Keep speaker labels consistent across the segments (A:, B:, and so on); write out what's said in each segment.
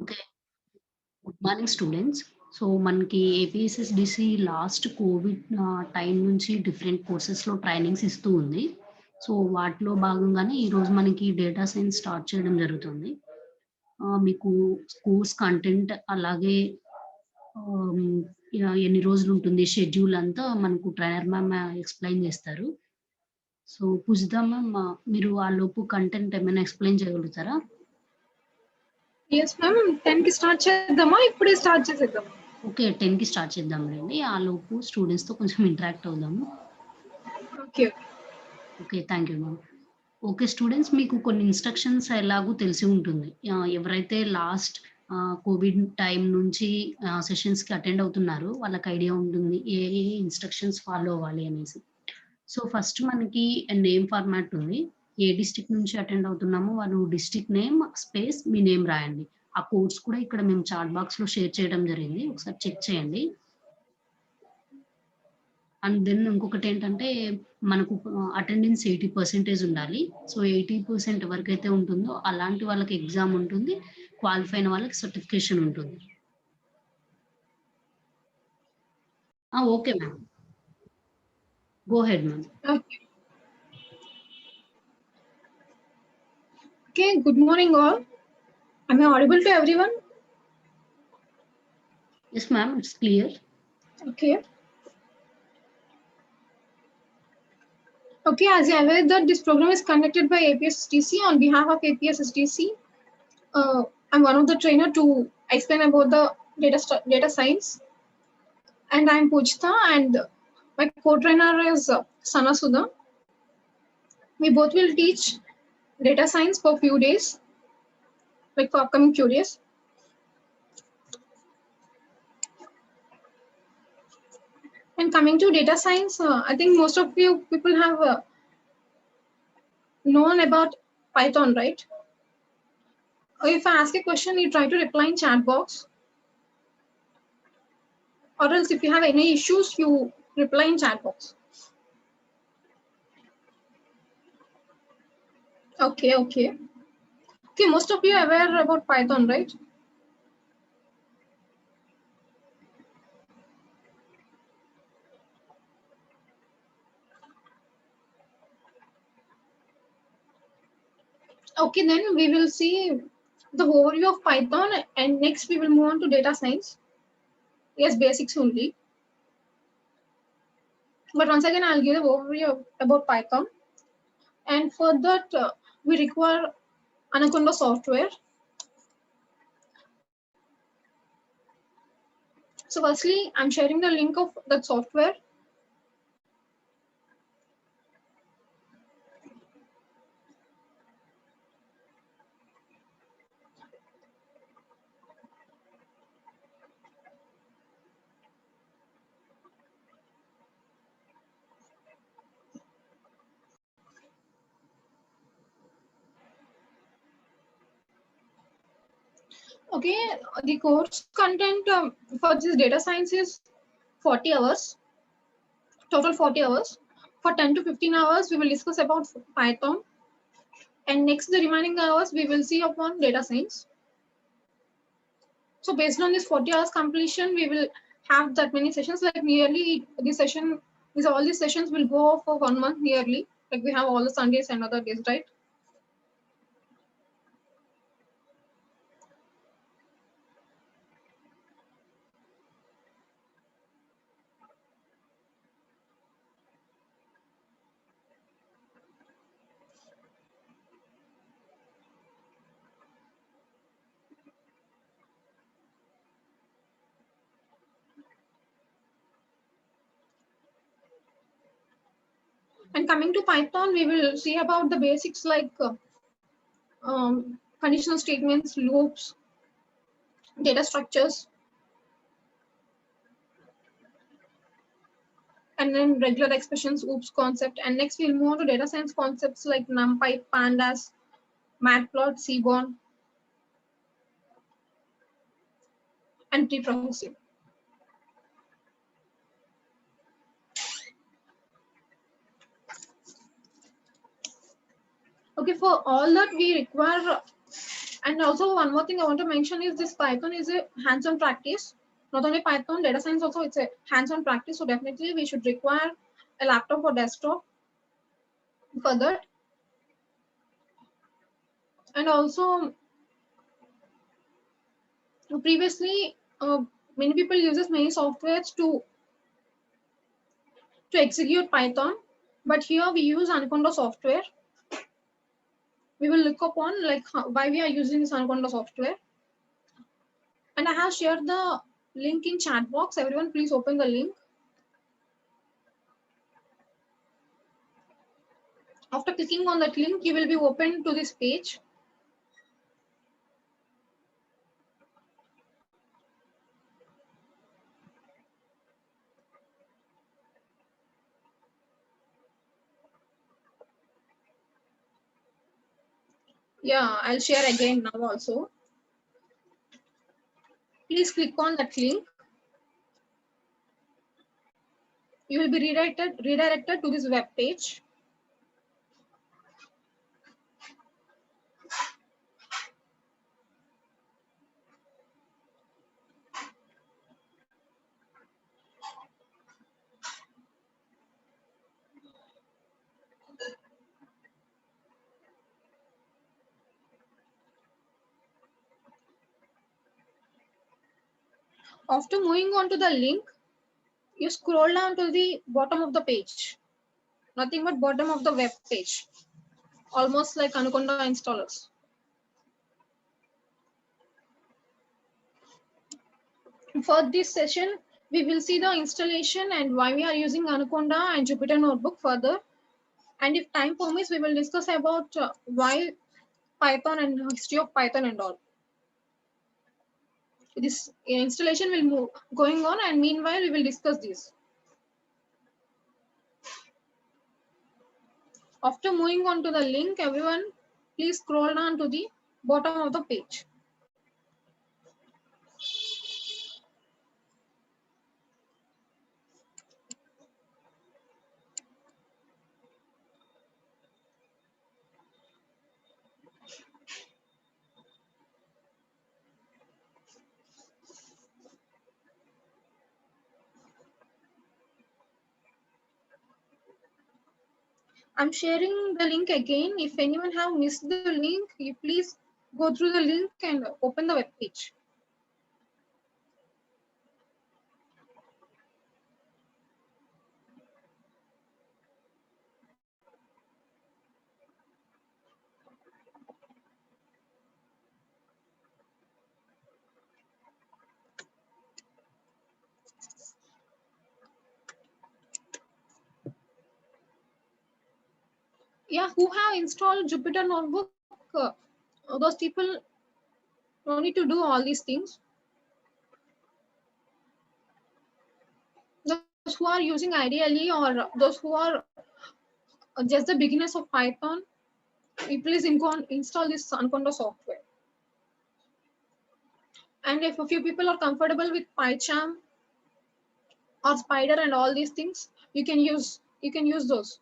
A: Okay. Good morning students. So, మనకి APSSDC last Covid time నుంచి different కోర్సెస్‌లో trainings ఇస్తూ ఉంది. సో, వాటిలో భాగంగానే ఈరోజు మనకి డేటా సైన్స్ స్టార్ట్ చేయడం జరుగుతుంది. మీకు కోర్స్ కంటెంట్ అలాగే ఆహ్, ఎన్ని రోజులుంటుంది షెడ్యూల్ అంతా మనకు ట్రైనర్ మ్యామ్ ఎక్స్‌ప్లెయిన్ చేస్తారు. సో, పూజిత మ్యామ్ మీరు ఆలోపు కంటెంట్ ఏమైనా ఎక్స్‌ప్లెయిన్ చేయగలుగుతారా?
B: Yes ma'am. 10కి స్టార్ట్ చేద్దామా? ఇప్పుడే స్టార్ట్ చేసేద్దామా?
A: ఓకే. 10కి స్టార్ట్ చేద్దాంలెండి. ఆలోపు స్టూడెంట్స్‌తో కొంచెం ఇంటరాక్ట్ అవుదాము.
B: Okay.
A: Okay. Thank you ma'am. Okay students మీకు కొన్ని ఇన్‌స్ట్రక్షన్స్ ఎలాగో తెలిసి ఉంటుంది. ఎవరైతే లాస్ట్ కోవిడ్ టైం నుంచి సెషన్స్‌కి అటెండ్ అవుతున్నారో వాళ్ళకి ఐడియా ఉంటుంది. ఏ ఏ ఇన్‌స్ట్రక్షన్స్ ఫాలో అవ్వాలి అనేసి. సో, ఫస్ట్ మనకి నేమ్ ఫార్మాట్ ఉంది. ఏ డిస్ట్రిక్ట్ నుంచి అటెండ్ అవుతున్నామో వాళ్ళు డిస్ట్రిక్ట్ నేమ్ స్పేస్ మీ నేమ్ రాయండి. ఆ కోడ్స్ కూడా ఇక్కడ మేము చాట్ బాక్స్‌లో షేర్ చేయడం జరిగింది. ఒకసారి చెక్ చేయండి. అండ్ దెన్ ఇంకొకటేంటంటే, మనకు అటెండెన్స్ 80% ఉండాలి. సో, 80% ఎవరికైతే ఉంటుందో, అలాంటి వాళ్ళకి ఎగ్జామ్ ఉంటుంది. క్వాలిఫై అయిన వాళ్ళకి సర్టిఫికేషన్ ఉంటుంది. Okay ma'am. Go head ma'am.
B: Okay. Okay, good morning all. Am I audible to everyone?
A: Yes ma'am. It's clear.
B: Okay. Okay, as you're aware that this program is conducted by APSSTC on behalf of APSSTC. I'm one of the trainer to explain about the data science. And I'm Pujita and my co-trainer is Sana Sudha. We both will teach data science for few days, like for upcoming few days. And coming to data science, I think most of you people have known about Python, right? If I ask a question, you try to reply in chat box. Or else if you have any issues, you reply in chat box. Okay. Okay, most of you are aware about Python, right? Okay, then we will see the overview of Python and next we will move on to data science. Yes, basics only. But once again, I'll give the overview about Python. And for that, we require Anaconda software. So firstly, I'm sharing the link of that software. Okay, the course content for this data science is 40 hours, total 40 hours. For 10 to 15 hours, we will discuss about Python. And next, the remaining hours, we will see upon data science. So based on this 40 hours completion, we will have that many sessions, like nearly this session, all these sessions will go for 1 month nearly. Like we have all the Sundays and other days, right? And coming to Python, we will see about the basics like conditional statements, loops, data structures, and then regular expressions, OOPS concept. And next we'll move on to data science concepts like NumPy, Pandas, Matplotlib, Seaborn, and preprocessing. Okay, for all that we require And also one more thing I want to mention is this Python is a hands-on practice. Not only Python, data science also, it's a hands-on practice. So definitely we should require a laptop or desktop for that. And also previously, many people uses many softwares to execute Python, but here we use Anaconda software. We will look upon like why we are using this Anaconda software. And I have shared the link in chat box. Everyone please open the link. After clicking on that link, you will be open to this page. Yeah, I'll share again now also. Please click on that link. You will be redirected to this web page. After moving on to the link, you scroll down to the bottom of the page. Nothing but bottom of the web page. Almost like Anaconda installers. For this session, we will see the installation and why we are using Anaconda and Jupyter Notebook further. And if time permits, we will discuss about why Python and history of Python and all. This installation will move going on, and meanwhile we will discuss this. After moving on to the link, everyone please scroll down to the bottom of the page. I'm sharing the link again. If anyone have missed the link, you please go through the link and open the web page. Yeah, who have installed Jupyter Notebook? Those people don't need to do all these things. Those who are using ideally, or those who are just the beginners of Python, you please install this Anaconda software. And if a few people are comfortable with PyCharm or Spider and all these things, you can use those.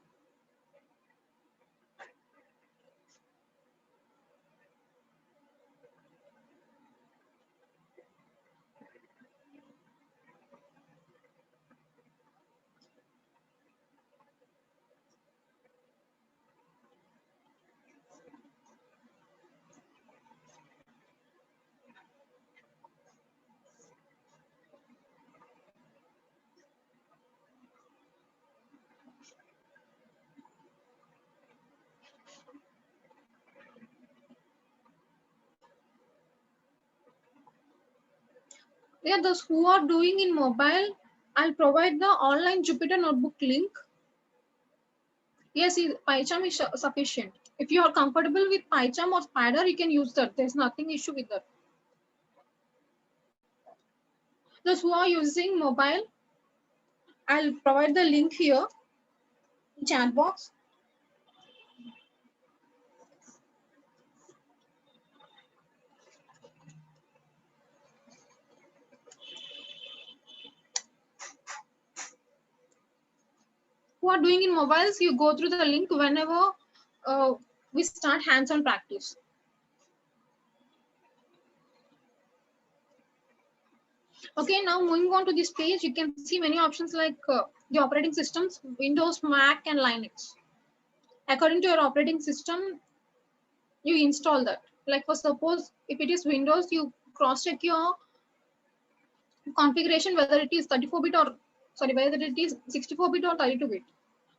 B: Yeah, those who are doing in mobile, I'll provide the online Jupyter Notebook link. Yes, PyCharm is sufficient. If you are comfortable with PyCharm or Spider, you can use that. There's nothing issue with that. Those who are using mobile, I'll provide the link here in chat box. Who are doing in mobiles, you go through the link whenever we start hands-on practice. Okay, now moving on to this page, you can see many options like the operating systems, Windows, Mac, and Linux. According to your operating system, you install that. Like for suppose if it is Windows, you cross check your configuration whether it is 34-bit or sorry whether it is 64-bit or 32-bit.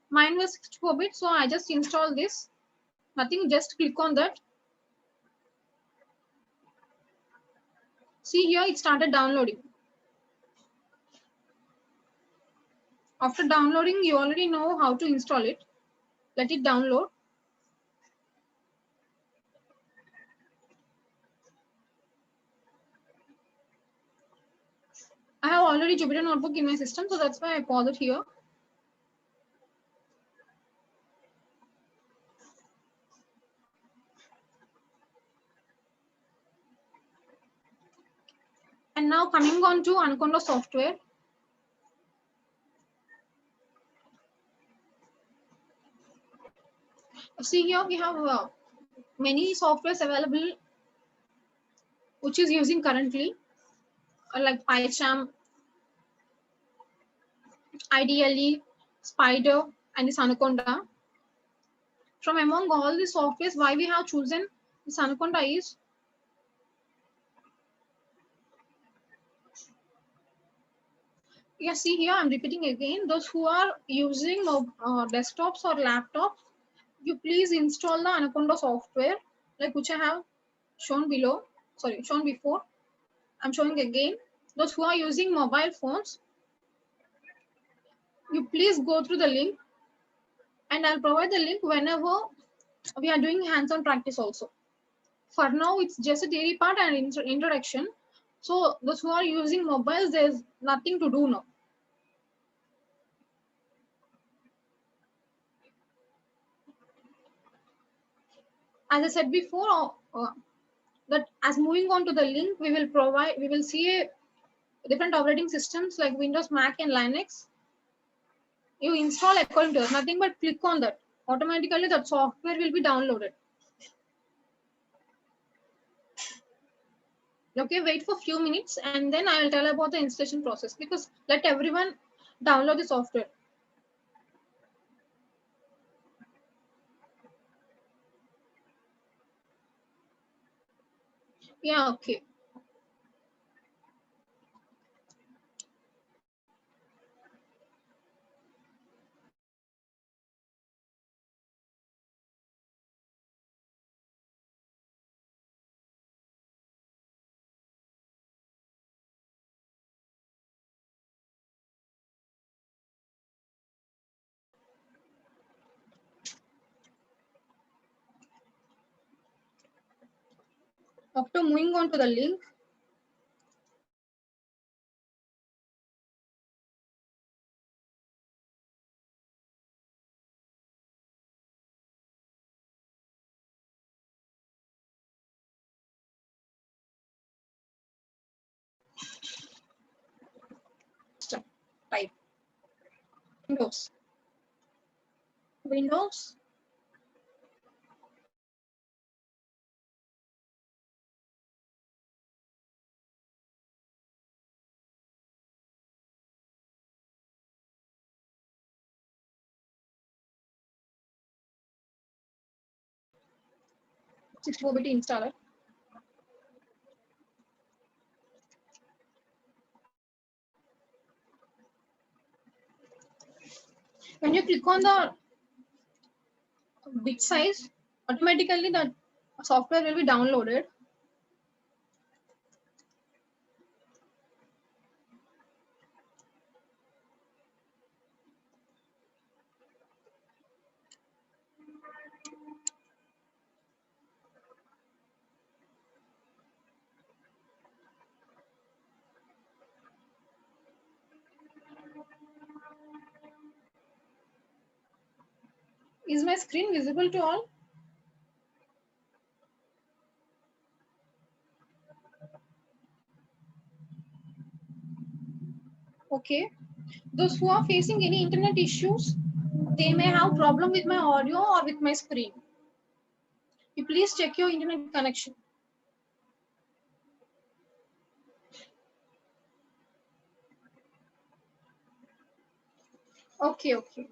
B: Mine was 64-bit, so I just install this. Nothing, just click on that. See here, it started downloading. After downloading, you already know how to install it. Let it download. I have already Jupyter Notebook in my system, so that's why I pause it here. And now coming on to Anaconda software. See here, we have many softwares available which is using currently, like PyCharm, IDLE, Spider, and this Anaconda. From among all the softwares, why we have chosen this Anaconda is see here, I'm repeating again. Those who are using desktops or laptops, you please install the Anaconda software, like which I have shown below. Sorry, shown before. I'm showing again. Those who are using mobile phones, you please go through the link, and I'll provide the link whenever we are doing hands-on practice also. For now, it's just a theory part and introduction. So those who are using mobiles, there's nothing to do now. As I said before, that as moving on to the link, we will see different operating systems like Windows, Mac, and Linux. You install according to nothing but click on that. Automatically, that software will be downloaded. Okay, wait for a few minutes and then I will tell about the installation process, because let everyone download the software. Yeah, okay. After moving on to the link, type Windows. Windows. Mobility installer. When you click on the bit size, automatically the software will be downloaded. Is my screen visible to all? Okay. Those who are facing any internet issues, they may have problem with my audio or with my screen. You please check your internet connection. Okay, okay.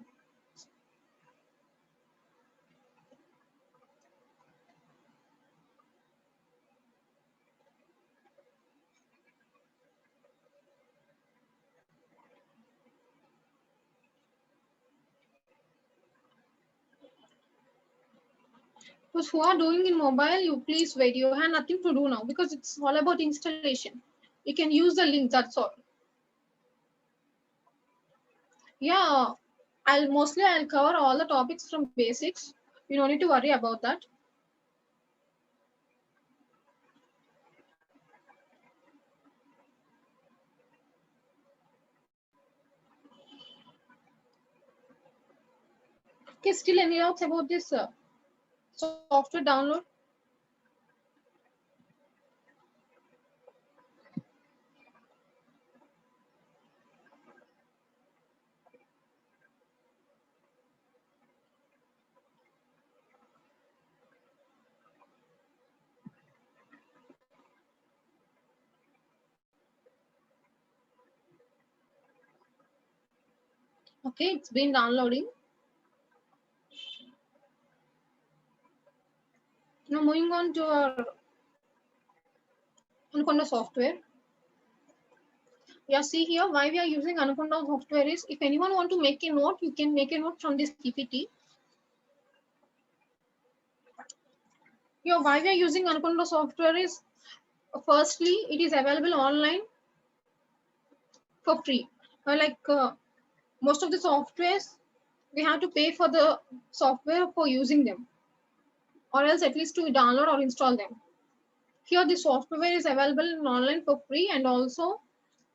B: Those who are doing in mobile, you please wait. You have nothing to do now because it's all about installation. You can use the link, that's all. Yeah, I'll cover all the topics from basics. You don't need to worry about that. Okay, still any doubts about this software download? Okay, it's been downloading. Now moving on to our Anaconda software. Yeah, see here why we are using Anaconda software is if anyone want to make a note, you can make a note from this PPT. Yeah, why we are using Anaconda software is firstly, it is available online for free. Most of the softwares, we have to pay for the software for using them, or else at least to download or install them. Here, the software is available in online for free, and also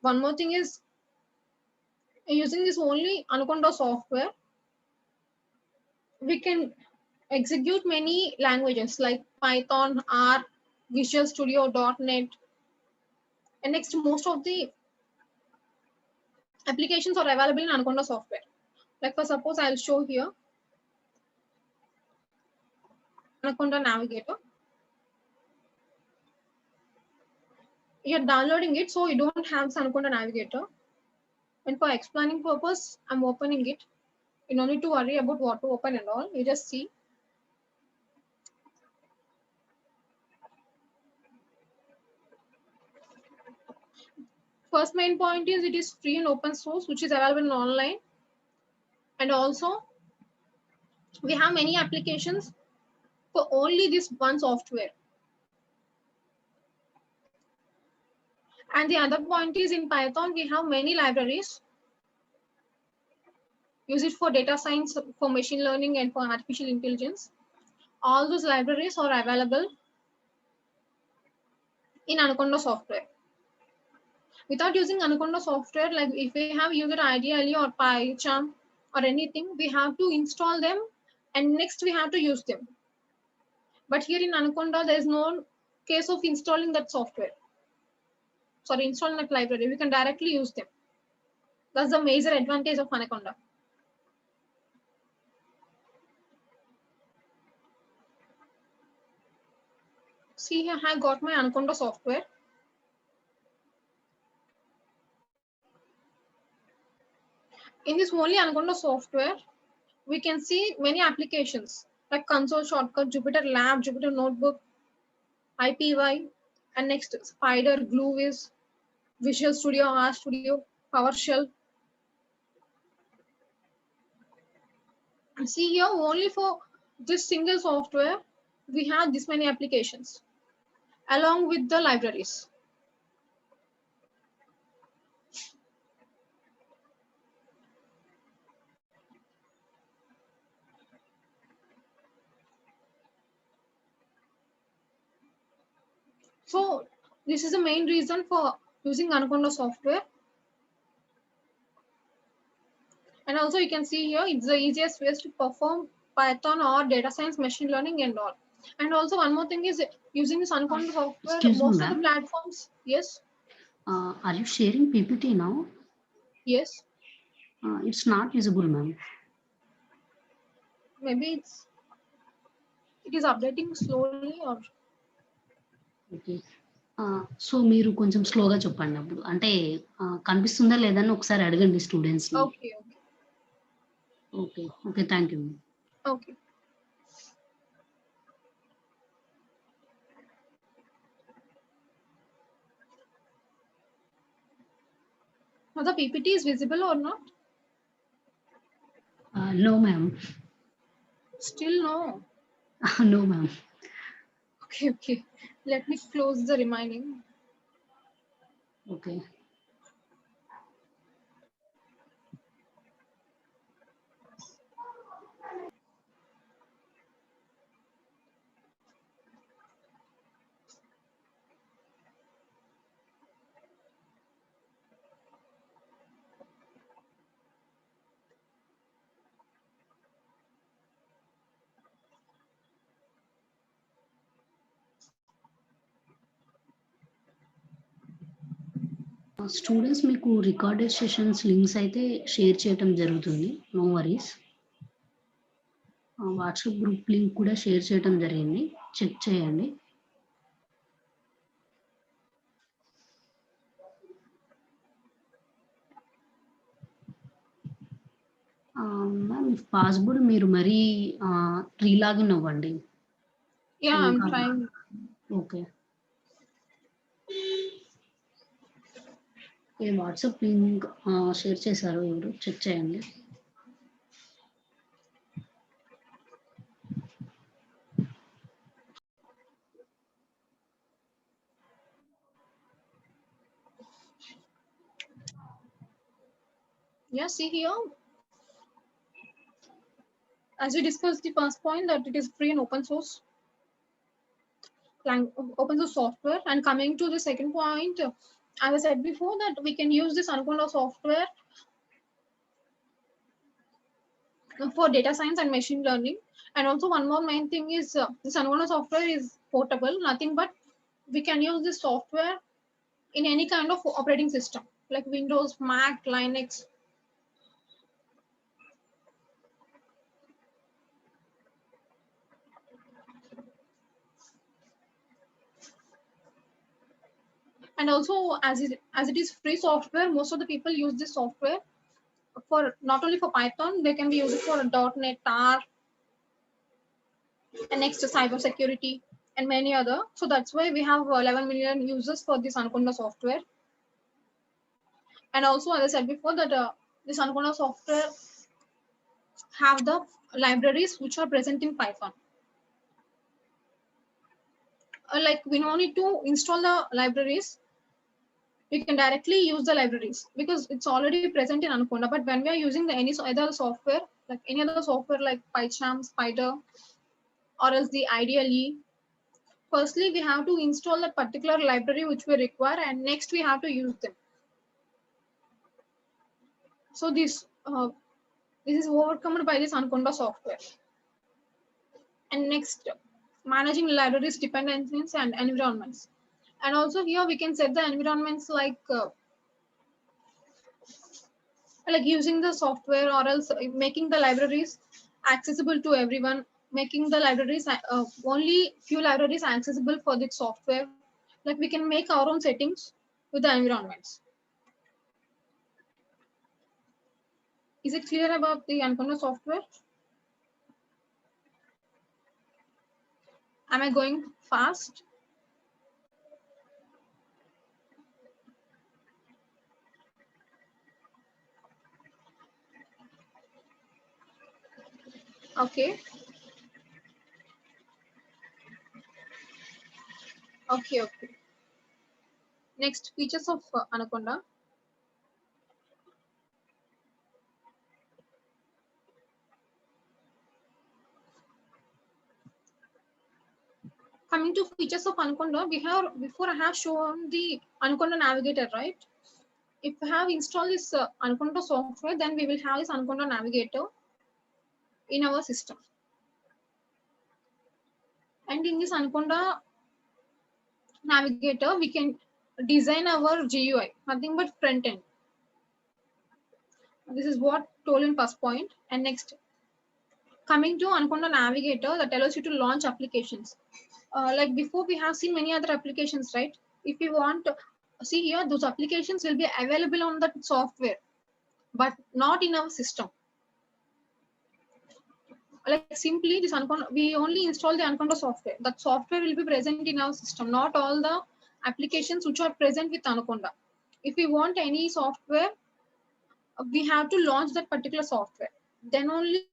B: one more thing is using this only Anaconda software, we can execute many languages like Python, R, Visual Studio, .NET, and next most of the applications are available in Anaconda software. Like for suppose I'll show here Anaconda Navigator. You're downloading it, so you don't have Anaconda Navigator. And for explaining purpose, I'm opening it. You don't need to worry about what to open and all. You just see. First main point is it is free and open source, which is available online. And also, we have many applications for only this one software. And the other point is in Python, we have many libraries. Use it for data science, for machine learning, and for artificial intelligence. All those libraries are available in Anaconda software. Without using Anaconda software, like if we have used IDLE or PyCharm or anything, we have to install them and next we have to use them. But here in Anaconda, there is no case of installing that software. Sorry, installing that library. We can directly use them. That's the major advantage of Anaconda. See here, I got my Anaconda software. In this only Anaconda software, we can see many applications like console shortcut, Jupyter Lab, Jupyter Notebook, IPY, and next Spider, GlueWiz, Visual Studio, RStudio, PowerShell. And see here, only for this single software, we have this many applications along with the libraries. So this is the main reason for using Anaconda software. And also you can see here, it's the easiest ways to perform Python or data science, machine learning and all. And also one more thing is using this Anaconda software,
A: Excuse me,
B: most of the
A: ma'am.
B: platforms, yes,
A: Are you sharing PPT now?
B: yes,
A: It's not visible, ma'am.
B: maybe it is updating slowly or
A: okay. So మీరు కొంచెం స్లోగా చెప్పండి అప్పుడు. అంటే కనిపిస్తుందా లేదా అని ఒకసారి అడగండి స్టూడెంట్స్‌ని.
B: okay, okay.
A: Okay. Thank you.
B: Okay. Now the PPT is visible or not?
A: No, ma'am.
B: Still no.
A: No, ma'am.
B: Okay. Let me close the remaining.
A: Okay. Students మీకు రికార్డెడ్ సెషన్స్ లింక్స్ అయితే షేర్ చేయటం జరుగుతుంది. No worries. WhatsApp group link కూడా share చేయటం జరిగింది. Check చేయండి. Ma'am if possible మీరు మరీ రీలాగిన్ అవ్వండి.
B: Yeah, I'm
A: ఇంకా
B: trying.
A: Okay. WhatsApp link share చేశారు ఎవరు చెక్ చేయండి.
B: Yeah, see here. As we discussed the first point that it is free and open source software. And coming to the second point, as I said before, that we can use this Anaconda software for data science and machine learning. And also one more main thing is this Anaconda software is portable, nothing but we can use this software in any kind of operating system like Windows, Mac, Linux. And also as it is free software, most of the people use this software for not only for Python, they can be used for .NET, R, and next cyber security and many other. So that's why we have 11 million users for this Anaconda software. And also, as I said before, that this Anaconda software have the libraries which are present in Python. Like we don't need to install the libraries. We can directly use the libraries because it's already present in Anaconda. But when we are using the any other software, like any other software like PyCharm, Spider, or else the IDLE, firstly we have to install a particular library which we require, and next we have to use them. So this is overcome by this Anaconda software. And next, managing libraries dependencies and environments. And also here we can set the environments like using the software, or else making the libraries accessible to everyone, making the libraries only few libraries accessible for the software. Like we can make our own settings with the environments. Is it clear about the Anaconda software? Am I going fast? Okay. Okay. Next, features of Anaconda. Coming to features of Anaconda, before I have shown the Anaconda Navigator, right? If we have installed this Anaconda software, then we will have this Anaconda Navigator in our system. And in this Anaconda Navigator, we can design our GUI, nothing but front end. This is what told in first point. And next, coming to Anaconda Navigator, that allows you to launch applications. Like before, we have seen many other applications, right? If you want to see here, those applications will be available on that software, but not in our system. like simply this we only install the Anaconda software. That software will be present in our system, not all the applications which are present with Anaconda. If we want any software, we have to launch that particular software. Then only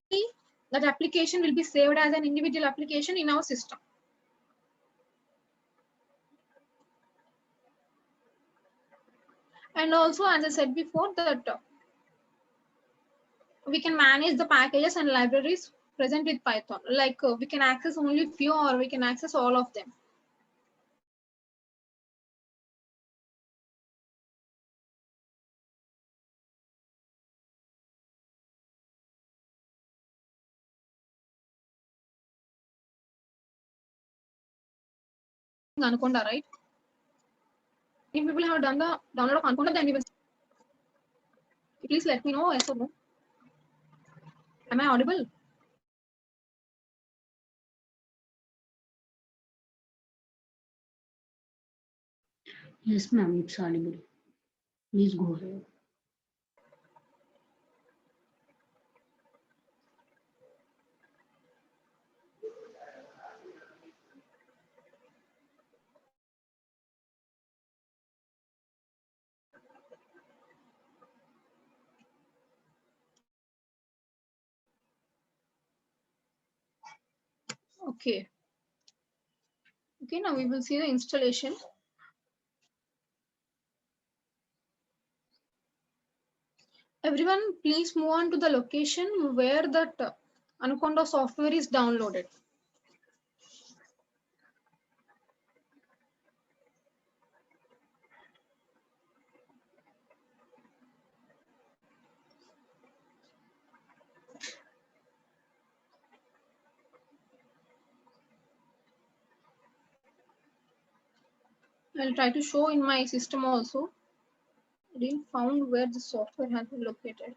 B: that application will be saved as an individual application in our system. And also, as I said before, that we can manage the packages and libraries present with Python. Like we can access only few or we can access all of them. Anaconda, right? If people have done the download of Anaconda, then we will. Please let me know yes or no. Am I audible?
A: Yes, ma'am, it's audible. Please go ahead.
B: Okay. Okay, now we will see the installation. Everyone, please move on to the location where that Anaconda software is downloaded. I'll try to show in my system also. I didn't found where the software has been located.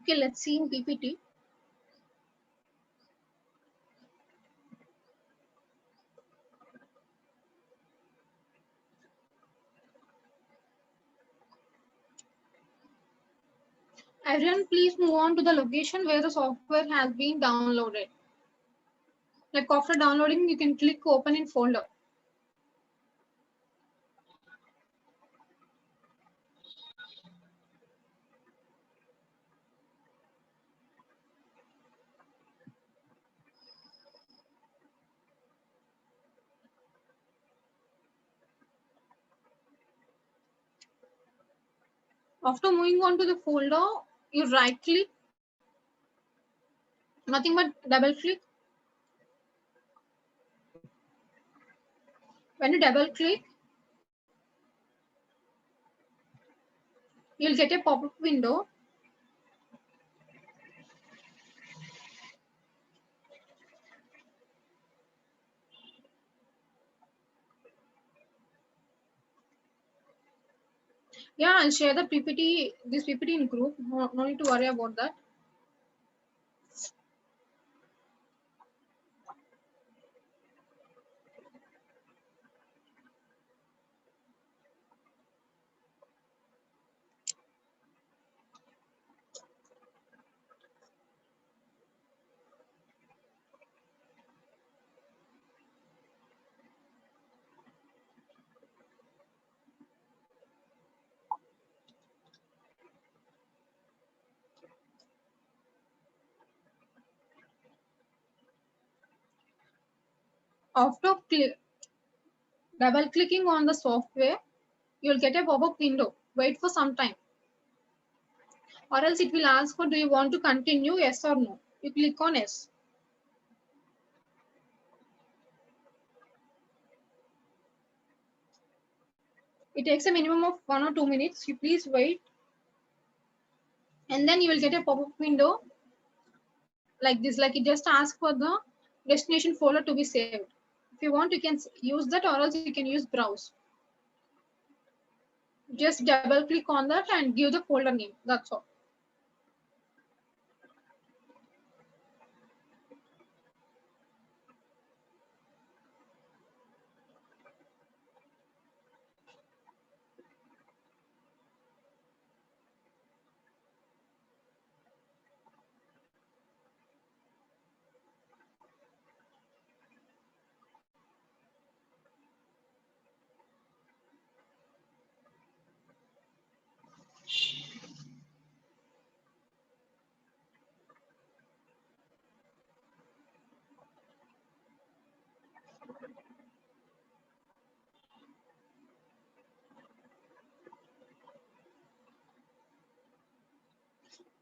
B: Okay, let's see in PPT. Everyone, please move on to the location where the software has been downloaded. Like after downloading, you can click open in folder. After moving on to the folder, you right click, nothing but double click. When you double click, you'll get a pop-up window. Yeah, I'll share the PPT, this PPT in group. No need to worry about that. After double clicking on the software, you'll get a pop-up window. Wait for some time. Or else it will ask for, do you want to continue, yes or no? You click on yes. It takes a minimum of 1 or 2 minutes. You please wait. And then you will get a pop-up window like this. Like it just asks for the destination folder to be saved. If you want, you can use that, or else you can use browse. Just double click on that and give the folder name. That's all.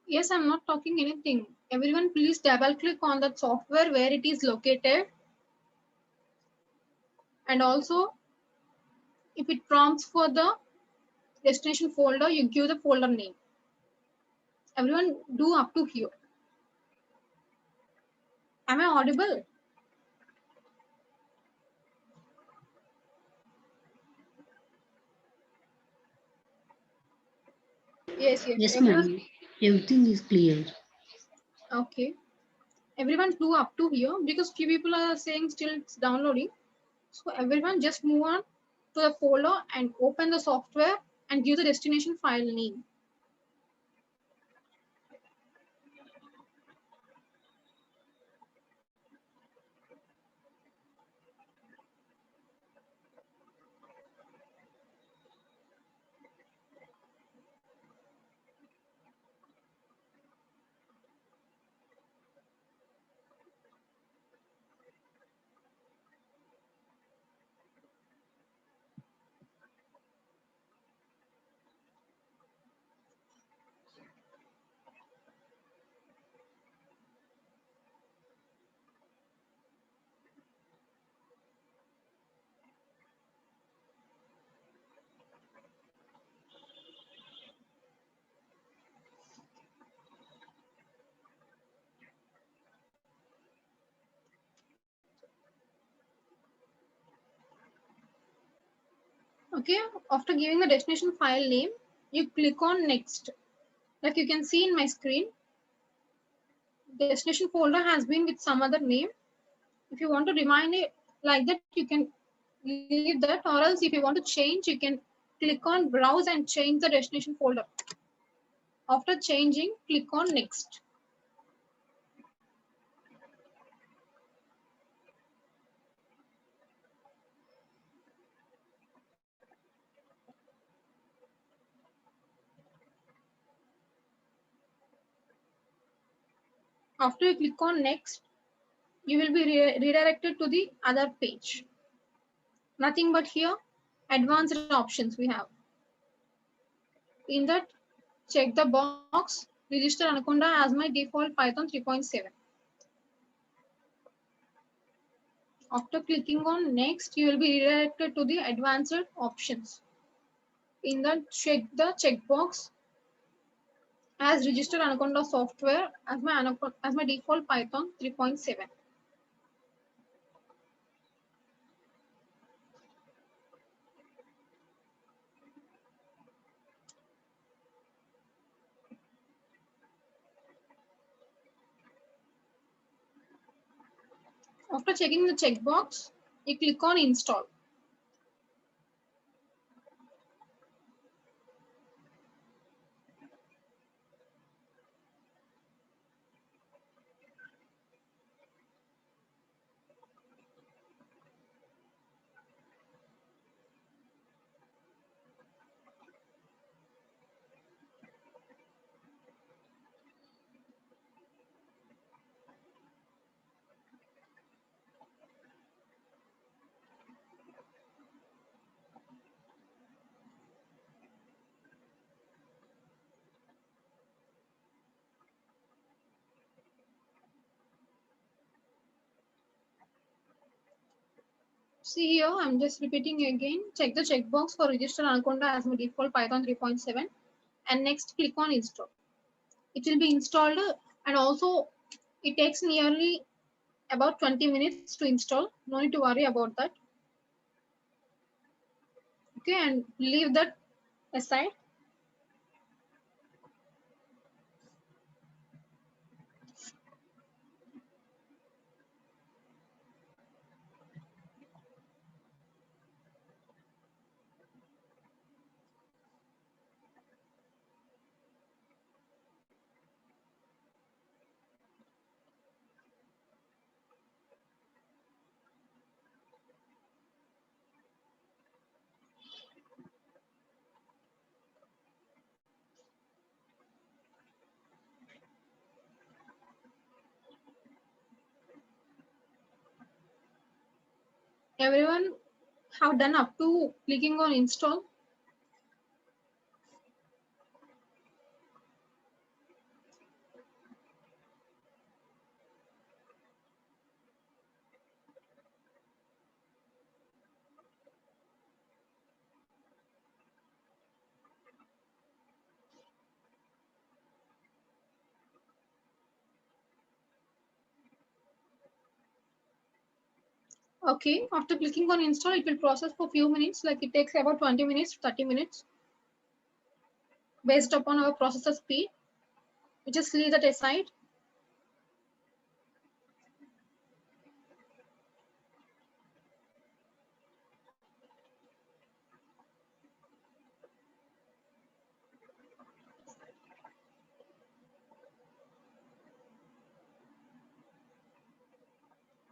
B: Yes, I'm not talking anything. Everyone, please double click on that software where it is located. And also, if it prompts for the destination folder, you give the folder name. Everyone, do up to here. Am I audible? Yes, yes.
A: Yes,
B: Everyone,
A: ma'am. Everything is clear.
B: okay. Everyone, do up to here because few people are saying still it's downloading. So everyone, just move on to the folder and open the software and give the destination file name. Okay, after giving the destination file name, you click on next. Like you can see in my screen, destination folder has been with some other name. If you want to remind it like that, you can leave that, or else if you want to change, you can click on browse and change the destination folder. After changing, click on next. After you click on next, you will be redirected to the other page. Nothing but here, advanced options we have. In that, check the box, register Anaconda as my default Python 3.7. After clicking on next, you will be redirected to the advanced options. In that, check the checkbox as register Anaconda software as my default Python 3.7. After checking the checkbox, you click on install. See here, I'm just repeating again. Check the checkbox for register Anaconda as my default Python 3.7 and next click on install. It will be installed and also it takes nearly about 20 minutes to install. No need to worry about that. Okay, and leave that aside. Everyone have done up to clicking on install. Okay, after clicking on install, it will process for few minutes, like it takes about 20 minutes, 30 minutes, based upon our processor speed. We just leave that aside.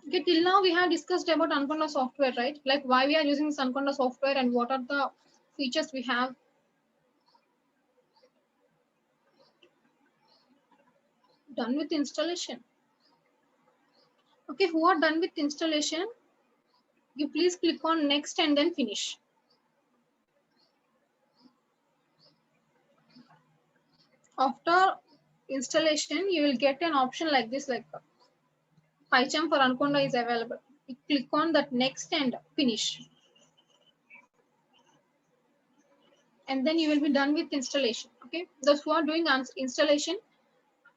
B: Okay, till now we have discussed about Anaconda software, right? Like why we are using this Anaconda software and what are the features we have. Done with installation. Okay, who are done with installation, you please click on next and then finish. After installation, you will get an option like this, like PyCharm for Anaconda is available. You click on that next and finish. And then you will be done with installation. Okay, those who are doing installation,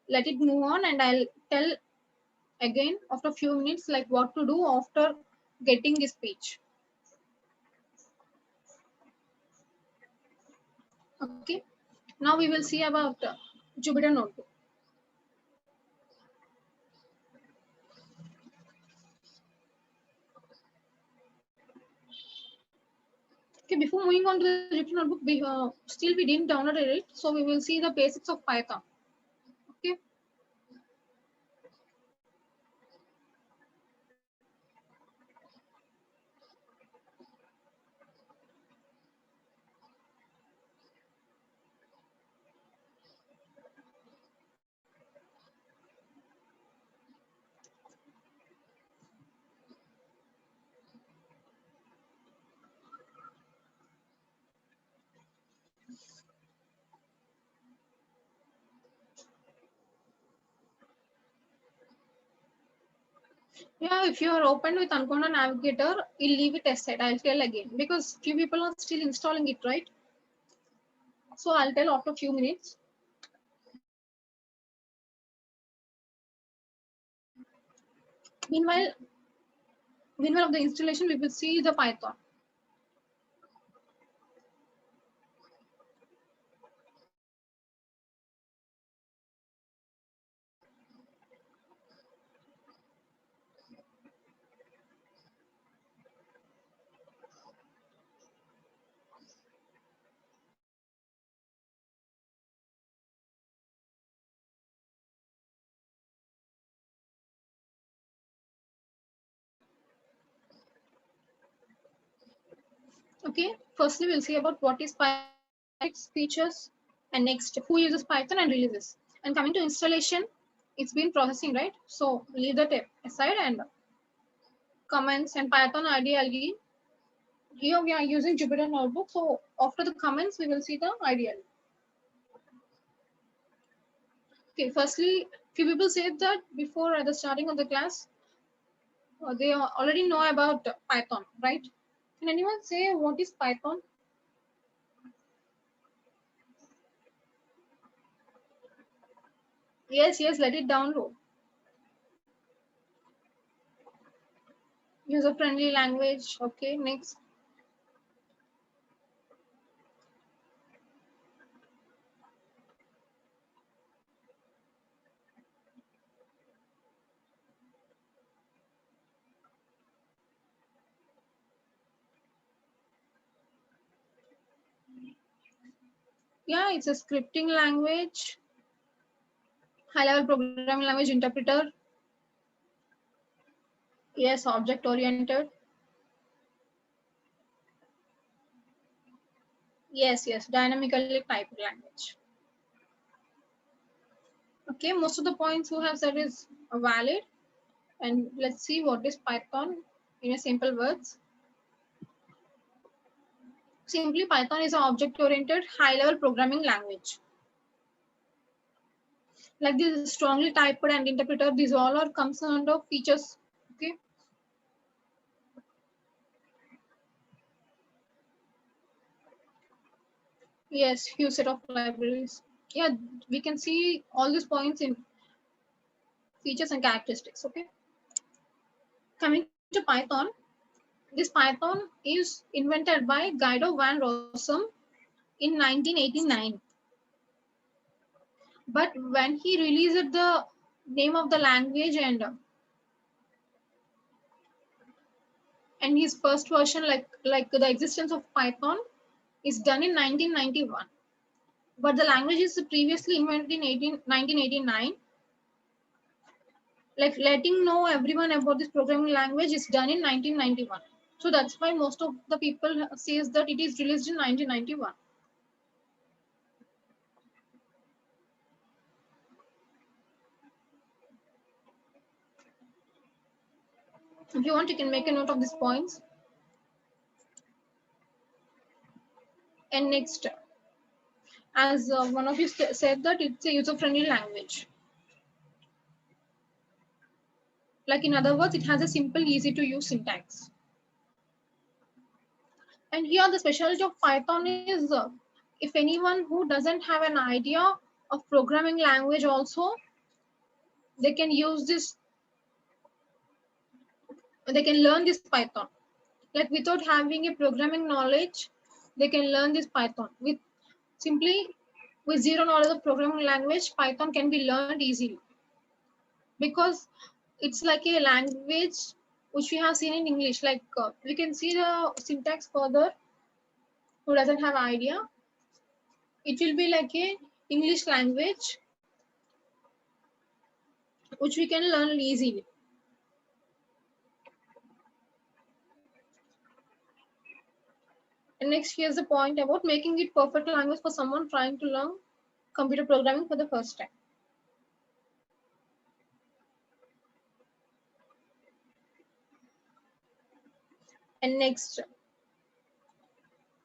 B: let it move on, and I'll tell again after a few minutes like what to do after getting this page. Okay, now we will see about Jupyter Notebook. Okay, before moving on to the Jupyter Notebook, still we didn't download it, so we will see the basics of Python. Okay. Yeah, if you are open with Anaconda Navigator, you'll leave it aside. I'll tell again because few people are still installing it, right? So I'll tell after a few minutes. Meanwhile, of the installation, we will see the Python. Okay, firstly we'll see about what is Python, its features, and next who uses Python and releases. And coming to installation, it's been processing, right? So leave that aside and comments and Python IDLE. Here we are using Jupyter Notebook. So after the comments, we will see the IDLE. Okay, firstly, few people said that before at the starting of the class, they already know about Python, right? Can anyone say what is Python? Yes, yes, let it download. User-friendly language. Okay, next. Yeah, it's a scripting language, high-level programming language interpreter. Yes, object-oriented. Yes, yes, dynamically typed language. Okay, most of the points who have said is valid. And let's see what is Python in a simple words. Simply, Python is an object-oriented, high-level programming language. Like this, strongly typed and interpreter, these all are comes under features. Okay. Yes, few set of libraries. Yeah, we can see all these points in features and characteristics. Okay. Coming to Python, This Python is invented by Guido van Rossum in 1989. But when he released the name of the language and his first version, like the existence of Python, is done in 1991. But the language is previously invented in 1989. Like letting know everyone about this programming language is done in 1991. So that's why most of the people says that it is released in 1991. If you want, you can make a note of these points. And next, as one of you said that it's a user-friendly language. Like in other words, it has a simple, easy to use syntax. And here the specialty of Python is if anyone who doesn't have an idea of programming language also, they can use this, they can learn this Python. Like without having a programming knowledge, they can learn this Python. With zero knowledge of programming language, Python can be learned easily. Because it's like a language which we have seen in English. Like we can see the syntax further. Who doesn't have idea? It will be like a English language which we can learn easily. And next, here's the point about making it perfect language for someone trying to learn computer programming for the first time. And next,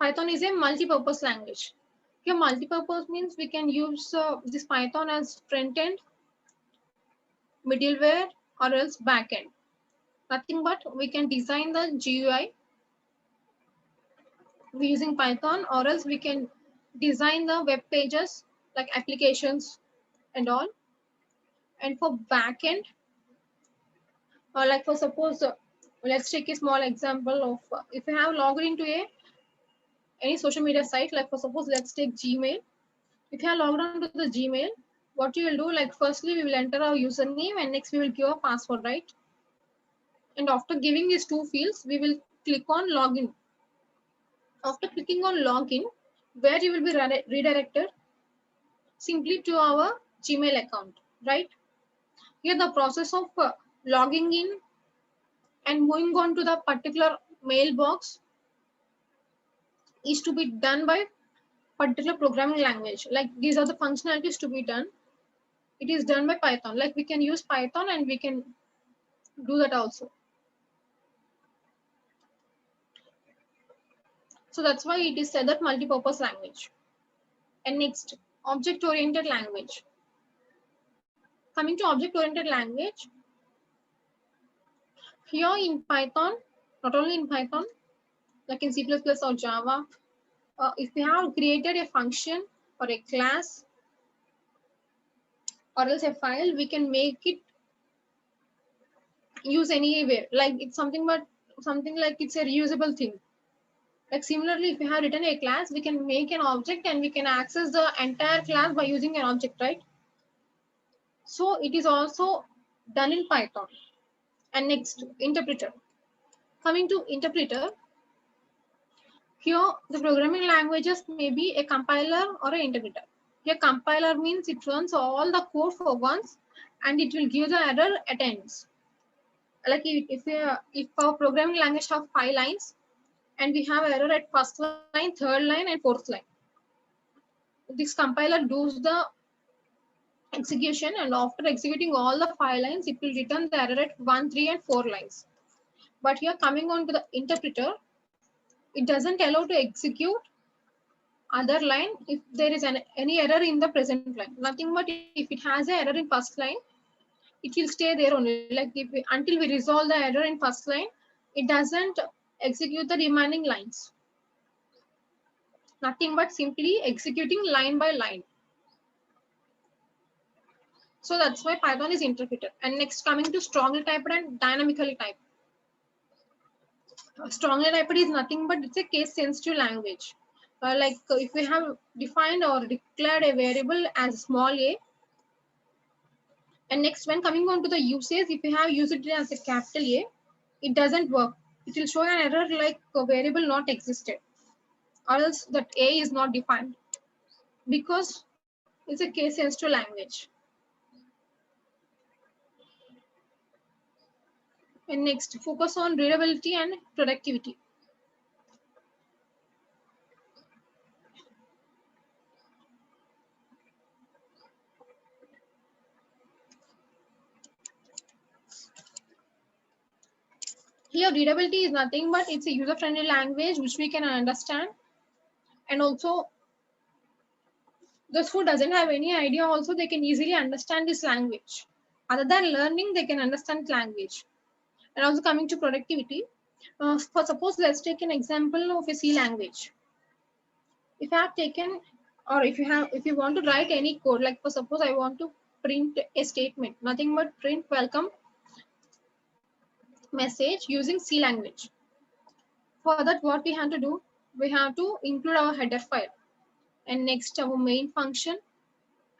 B: Python is a multi-purpose language. Here, multi-purpose means we can use this Python as front-end, middleware, or else back-end. Nothing but we can design the GUI using Python, or else we can design the web pages like applications and all. And for backend, or like for suppose, let's take a small example of if you have logged into any social media site, like for suppose, let's take Gmail. If you are logged on to the Gmail, what you will do, like firstly, we will enter our username and next we will give a password, right? And after giving these two fields, we will click on login. After clicking on login, where you will be redirected simply to our Gmail account, right? Here the process of logging in and moving on to the particular mailbox is to be done by particular programming language. Like these are the functionalities to be done. It is done by Python. Like we can use Python and we can do that also. So that's why it is said that multi-purpose language. And next, object-oriented language. Coming to object-oriented language, here in Python, not only in Python, like in C++ or Java, if we have created a function or a class or else a file, we can make it use anywhere. Like it's something like it's a reusable thing. Like similarly, if we have written a class, we can make an object and we can access the entire class by using an object, right? So it is also done in Python. And next, interpreter. Coming to interpreter, here the programming languages may be a compiler or an interpreter. Here compiler means it runs all the code for once and it will give the error at ends. Like if our programming language have 5 lines and we have error at first line, third line and fourth line. This compiler does the execution and after executing all the 5 lines, it will return the error at 1, 3 and 4 lines. But here coming on to the interpreter, it doesn't allow to execute other line if there is any error in the present line. Nothing but if it has an error in first line, it will stay there only. Like until we resolve the error in first line, it doesn't execute the remaining lines. Nothing but simply executing line by line. So that's why Python is interpreter. And next, coming to strongly typed and dynamically typed. Strongly typed is nothing but it's a case sensitive language. If we have defined or declared a variable as small a, and next when coming on to the usage, if you have used it as a capital A, it doesn't work. It will show an error like a variable not existed, or else that A is not defined, because it's a case sensitive language. And next, focus on readability and productivity. Here, readability is nothing but it's a user-friendly language which we can understand, and also those who doesn't have any idea also they can easily understand this language. Other than learning, they can understand language. And also coming to productivity, for suppose let's take an example of a C language. If I have taken, or if you want to write any code, like for suppose I want to print a statement, nothing but print welcome message using C language. For that, what we have to do, we have to include our header file, and next our main function,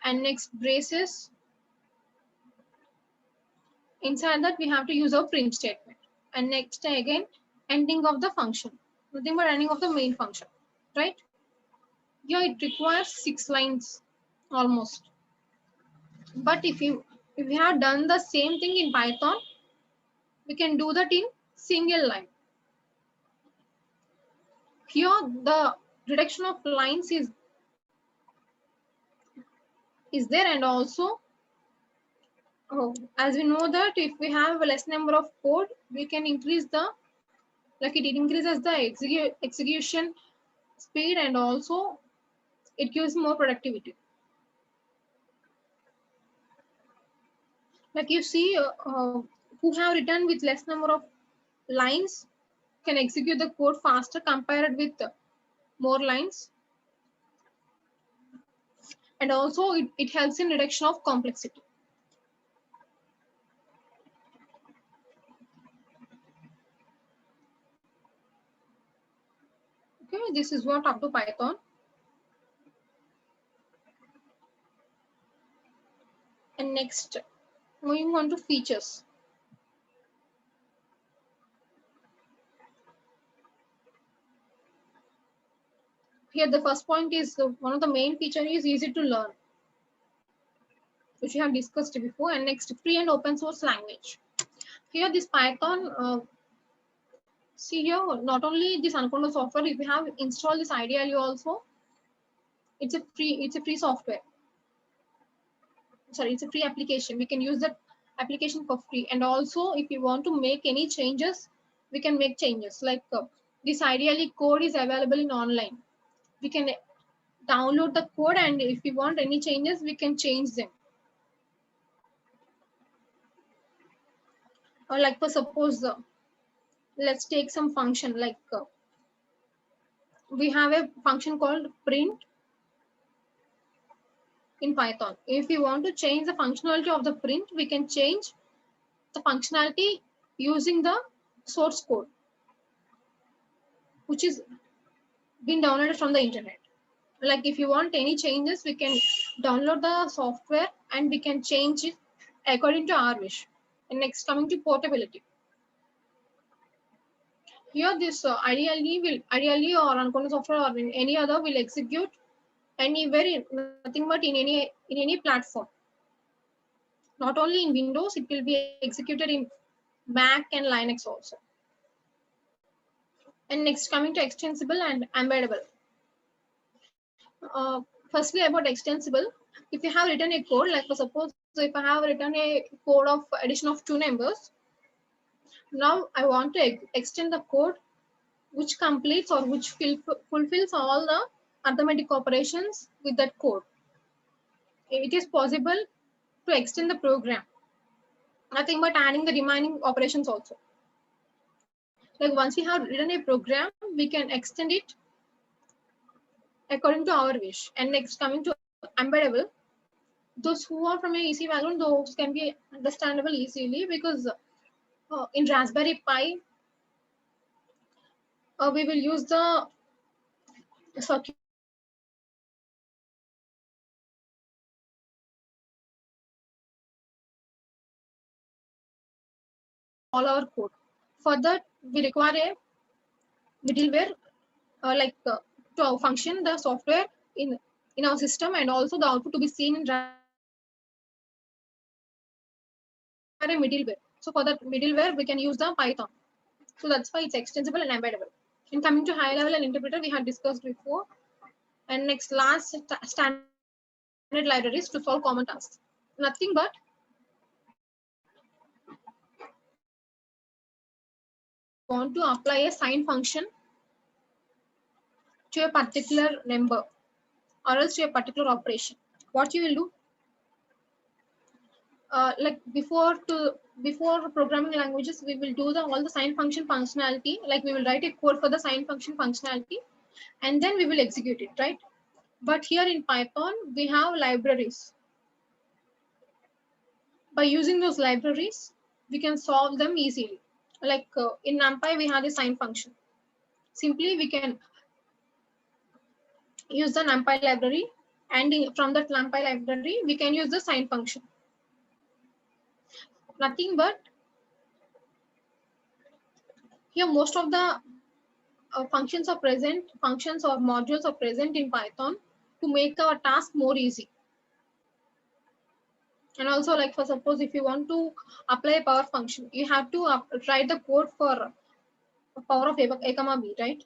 B: and next braces. Inside that, we have to use our print statement, and next again ending of the function, nothing but ending of the main function, right? Yeah, it requires 6 lines almost. But if we have done the same thing in Python, we can do that in single line. Here, the reduction of lines is there, and also as we know that if we have a less number of code, we can increase the, like it increases the execution speed, and also it gives more productivity. Like you see, who have written with less number of lines can execute the code faster compared with more lines, and also it helps in reduction of complexity. Okay, this is what up to Python. And next, moving on to features. Here, the first point is one of the main feature is easy to learn, which we have discussed before. And next, free and open source language. Here, this Python, see here, not only this Anaconda software, if we have installed this IDLE also, it's a free software. Sorry, it's a free application. We can use that application for free. And also, if you want to make any changes, we can make changes. Like this IDLE code is available in online. We can download the code, and if we want any changes, we can change them. Or like for suppose, let's take some function like we have a function called print in Python. If we want to change the functionality of the print, we can change the functionality using the source code, which is been downloaded from the internet. Like if you want any changes, we can download the software and we can change it according to our wish. And next, coming to portability. Here, this IDLE or Anaconda software or in any other will execute anywhere, nothing but in any platform. Not only in Windows, it will be executed in Mac and Linux also. And next, coming to extensible and embeddable. Firstly, about extensible, if you have written a code, like for suppose if I have written a code of addition of 2 numbers, now I want to extend the code which completes or which fulfills all the arithmetic operations with that code. It is possible to extend the program, nothing but adding the remaining operations also. Like once we have written a program, we can extend it according to our wish. And next, coming to embeddable, those who are from a EC background, those can be understandable easily, because in Raspberry Pi, we will use the circuit all our code. For that, we require a middleware to function the software in our system, and also the output to be seen in a middleware. So for that middleware, we can use the Python. So that's why it's extensible and embeddable. And coming to high level and interpreter, we had discussed before. And next, last standard libraries to solve common tasks. Nothing but want to apply a sign function to a particular number or else to a particular operation. What you will do, like before programming languages, we will do all the sign function functionality. Like we will write a code for the sign function functionality, and then we will execute it, right? But here in Python, we have libraries. By using those libraries, we can solve them easily. Like in NumPy, we have the sign function. Simply, we can use the NumPy library, and from that NumPy library, we can use the sign function. Nothing but here most of the functions or modules are present in Python to make our task more easy. And also, like for suppose if you want to apply a power function, you have to write the code for power of a comma b, right?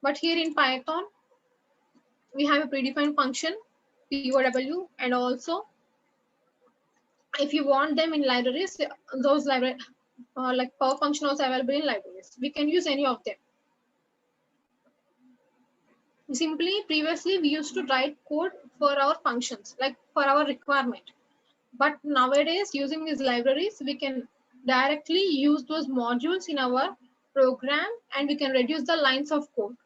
B: But here in Python, we have a predefined function POW, and also if you want them in libraries, those library like power function also available in libraries. We can use any of them. Simply, previously we used to write code for our functions, like for our requirement. But nowadays, using these libraries, we can directly use those modules in our program, and we can reduce the lines of code.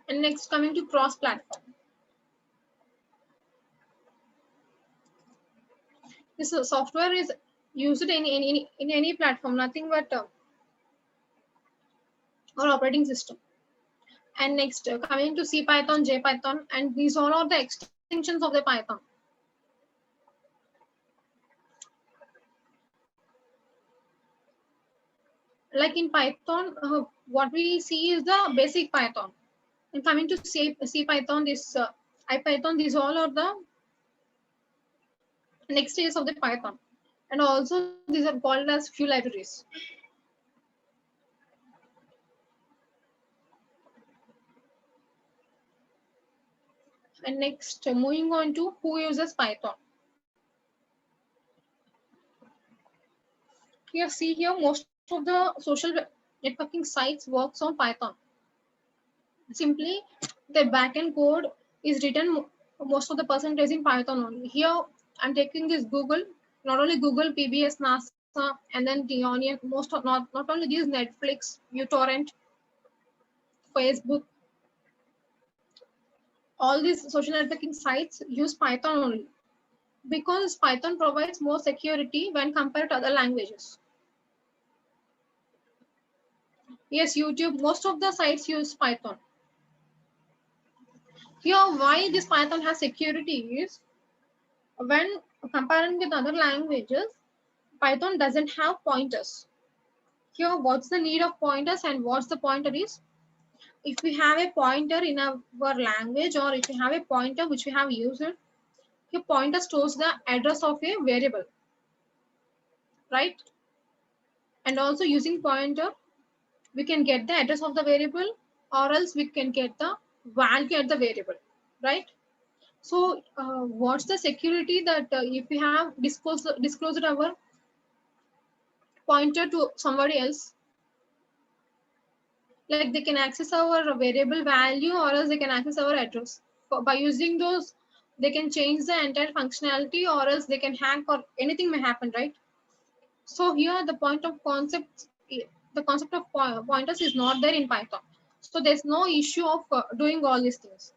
B: And next, coming to cross-platform. This software is used in any platform, nothing but our operating system. And next, coming to CPython, JPython, and these all are the extensions of the Python. Like in Python, what we see is the basic Python. And coming to CPython, this IPython, these all are the next stages of the Python. And also these are called as few libraries. And next, moving on to who uses Python. Here, see here, most of the social networking sites works on Python. Simply, the backend code is written most of the percentage in Python only. Here, I'm taking this Google, not only Google, PBS, NASA, and then the Onion. Most of not only these, Netflix, uTorrent, Facebook. All these social networking sites use Python only because Python provides more security when compared to other languages. Yes, YouTube, most of the sites use Python. Here, why this Python has security is when comparing with other languages, Python doesn't have pointers. Here, what's the need of pointers and what's the pointer is? If we have a pointer in our language, or if we have a pointer which we have used, your pointer stores the address of a variable, right? And also using pointer, we can get the address of the variable, or else we can get the value at the variable, right? So what's the security that if we have disclosed our pointer to somebody else, like they can access our variable value or else they can access our address. By using those, they can change the entire functionality or else they can hack or anything may happen, right? So here the the concept of pointers is not there in Python. So there's no issue of doing all these things.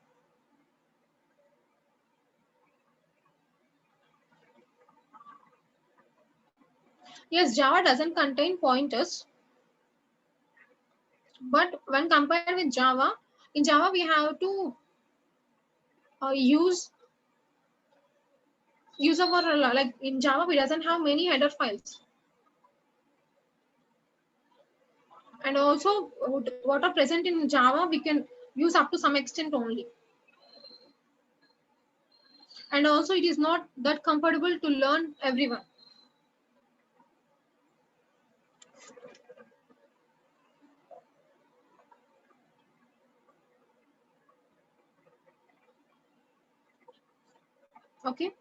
B: Yes, Java doesn't contain pointers. But when compared with Java, in Java we have to use our like in Java we doesn't have many header files, and also what are present in Java we can use up to some extent only, and also it is not that comfortable to learn everyone. Okay.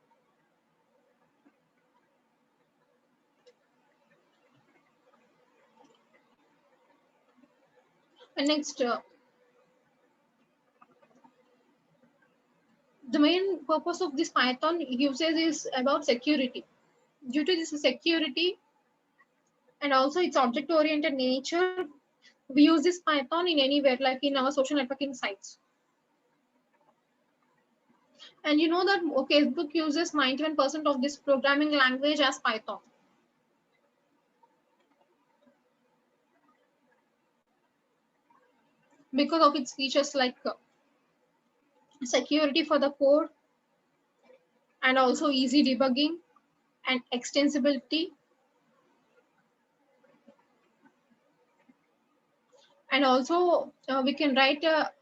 B: And next, the main purpose of this Python usage is about security. Due to this security and also its object oriented nature, we use this Python in anywhere, like in our social networking sites. And you know that Facebook uses 91% of this programming language as Python. Because of its features like security for the code, and also easy debugging and extensibility, and also we can write a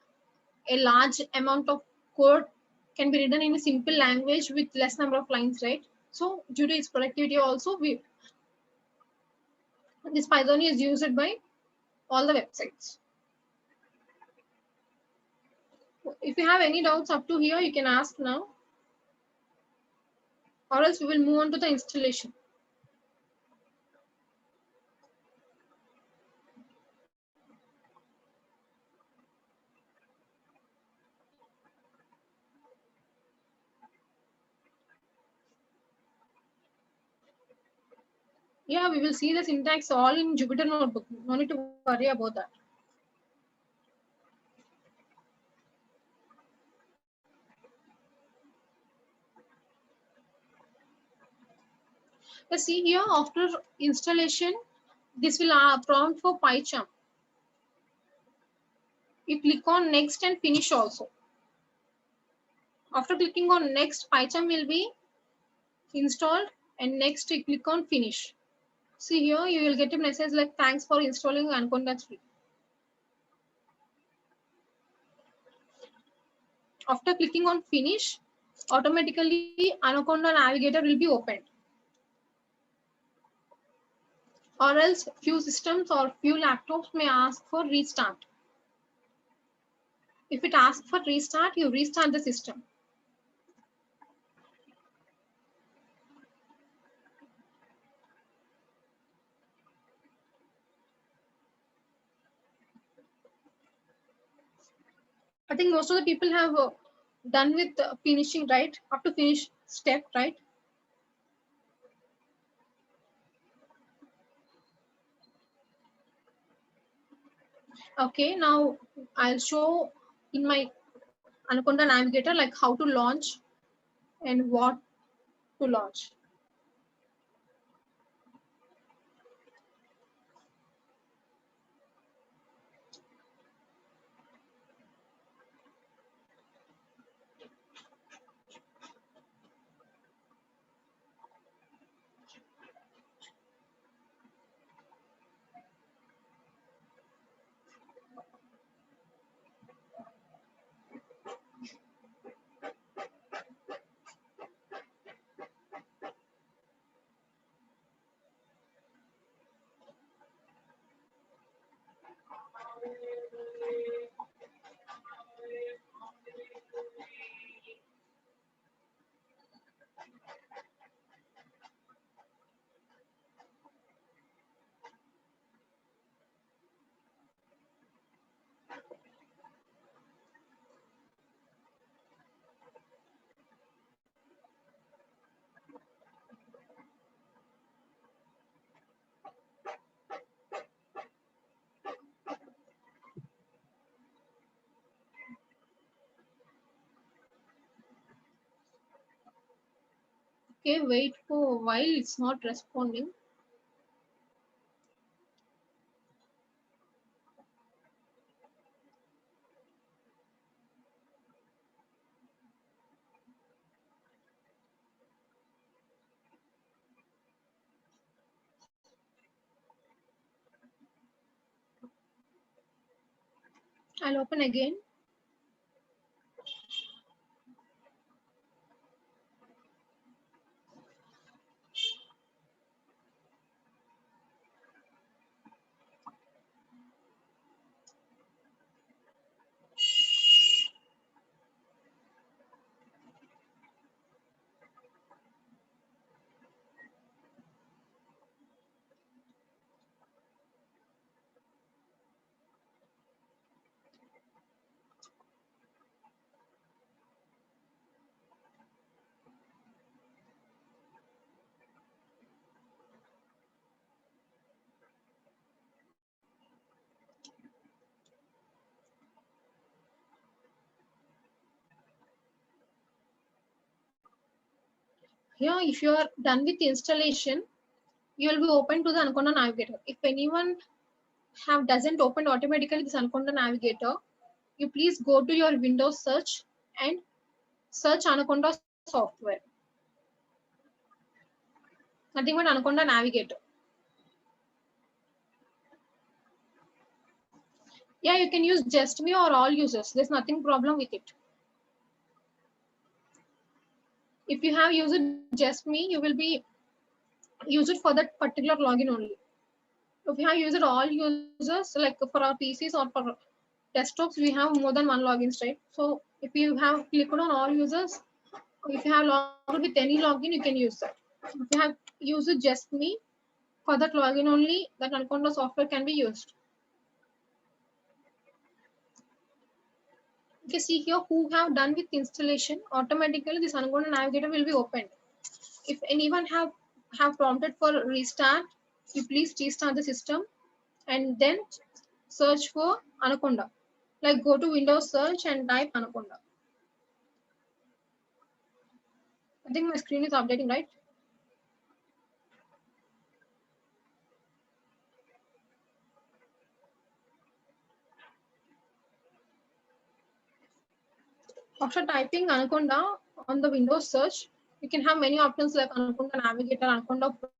B: large amount of code can be written in a simple language with less number of lines, right? So due to its productivity also, this Python is used by all the websites. If you have any doubts up to here, you can ask now, or else we will move on to the installation. Yeah, we will see the syntax all in Jupyter Notebook. No need to worry about that. Let's see here, after installation, this will prompt for PyCharm. You click on next and finish also. After clicking on next, PyCharm will be installed, and next you click on finish. See here, you will get a message like thanks for installing Anaconda 3. After clicking on finish, automatically Anaconda Navigator will be opened. Or else few systems or few laptops may ask for restart. If it asks for restart, you restart the system. I think most of the people have done with finishing, right? Up to finish step, right? Okay, now I'll show in my Anaconda Navigator like how to launch and what to launch. Okay, wait for a while, it's not responding. I'll open again. Here, if you are done with installation, you will be open to the Anaconda Navigator. If anyone doesn't open automatically this Anaconda Navigator, you please go to your Windows search and search Anaconda software. Nothing but Anaconda Navigator. Yeah, you can use just me or all users. There's nothing problem with it. If you have used just me, you will be use it for that particular login only. If you have used all users, like for our PCs or for desktops, we have more than one logins, right? So if you have clicked on all users, if you have logged with any login, you can use that. If you have used just me, for that login only, that Anaconda software can be used. You can see here who have done with installation, automatically this Anaconda Navigator will be opened. If anyone have prompted for restart, you please restart the system and then search for Anaconda. Like go to Windows search and type Anaconda. I think my screen is updating, right? After typing Anaconda on the Windows search, you can have many options like Anaconda Navigator, Anaconda Pro,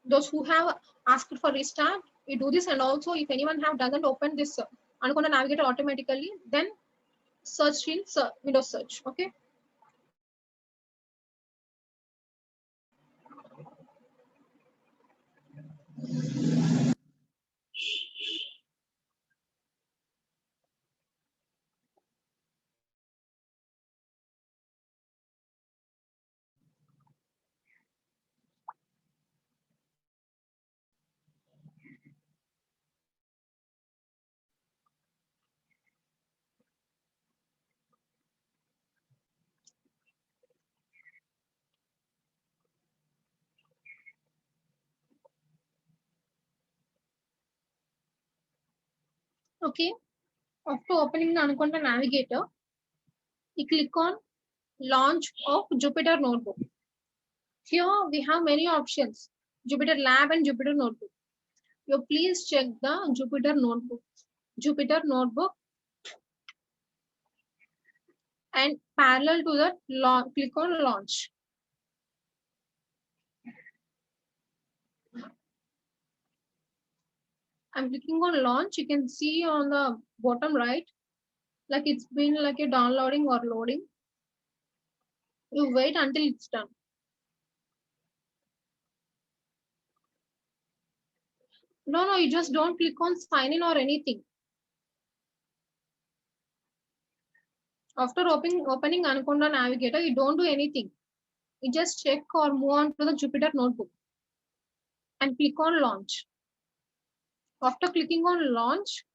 B: those who have asked for restart, we do this. And also if anyone have doesn't open this Anaconda Navigator automatically, then search in Windows search. Okay. Okay. After opening the Anaconda Navigator, you click on Launch of Jupyter Notebook. Here we have many options, Jupyter Lab and Jupyter Notebook. You please check the Jupyter Notebook. Jupyter Notebook, and parallel to that, click on Launch. I'm clicking on Launch. You can see on the bottom right, like it's been like a downloading or loading. You wait until it's done. No, you just don't click on sign in or anything. After opening Anaconda Navigator, you don't do anything. You just check or move on to the Jupyter Notebook and click on Launch. After clicking on Launch,